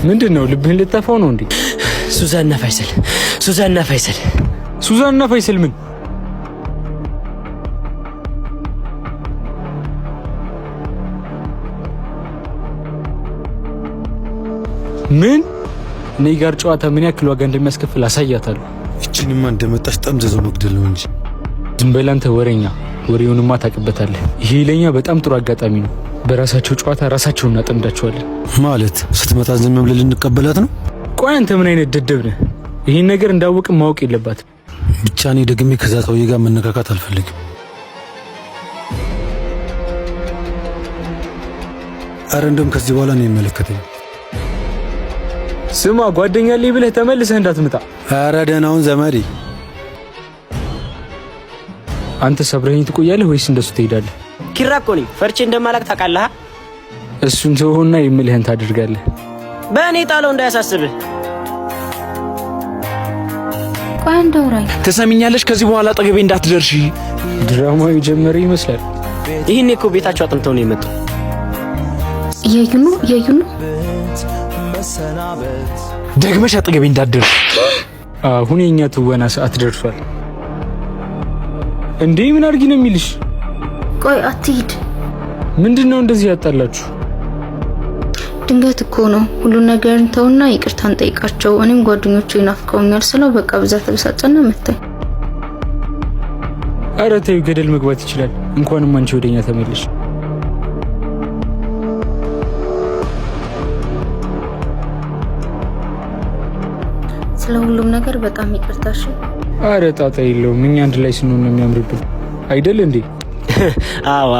ምንድነው? ልብህን ልጠፋው ነው እንዴ? ሱዛንና ፋይሰል ምን? ምን? እኔ ጋር ጨዋታ ምን ያክል ዋጋ እንደሚያስከፍል አሳያታለሁ። እቺንማ እንደመጣሽ ጠምዘዘው መግደል ነው እንጂ። ዝም በል አንተ ወሬኛ፣ ወሬውንማ ታውቅበታለህ። ይሄ ለኛ በጣም ጥሩ አጋጣሚ ነው። በራሳቸው ጨዋታ ራሳቸውን እናጠምዳቸዋለን። ማለት ስትመጣ ዝም ብለን ልንቀበላት ነው? ቆይ አንተ ምን አይነት ደደብ ነህ? ይሄን ነገር እንዳወቅም ማወቅ የለባትም። ብቻ እኔ ደግሜ ከዛ ሰውዬ ጋር መነካካት አልፈልግም። አረ እንደውም ከዚህ በኋላ ነው የሚመለከተኝ። ስማ ጓደኛ አለኝ ብለህ ተመልሰህ እንዳትመጣ። አረ ደህናውን ዘመዴ። አንተ ሰብረኸኝ ትቆያለህ ወይስ እንደሱ ትሄዳለህ? ኪራ እኮ ነኝ። ፈርቼ እንደማላክ ታውቃለህ። እሱን ተውና የምልህን ታደርጋለህ። በእኔ ጣለው እንዳያሳስብህ። ቆይ እንዳውራኝ ትሰሚኛለሽ? ከዚህ በኋላ አጠገቤ እንዳትደርሺ። ድራማው ጀመረ ይመስላል። ይህኔ እኮ ቤታቸው አጥንተው ነው የመጡ። እያዩ ነው። ደግመሽ አጠገቤ እንዳትደርሺ። አሁን የኛ ትወና ሰዓት ደርሷል። እንዴ ምን አድርጊ ነው የሚልሽ? ቆይ አትሂድ። ምንድነው እንደዚህ ያጣላችሁ? ድንገት እኮ ነው። ሁሉ ነገር እንተውና ይቅርታን ጠይቃቸው። እኔም ጓደኞቼ ይናፍቀውኛል ስለው በቃ ብዛት ተበሳጨና መጣኝ። ኧረ ተይው፣ ገደል መግባት ይችላል። እንኳንም አንቺ ወደኛ ተመለሽ። ስለ ሁሉም ነገር በጣም ይቅርታሽ። ኧረ ጣጣ የለውም። እኛ አንድ ላይ ስንሆን ነው የሚያምርብን አይደል እንዴ? አዎ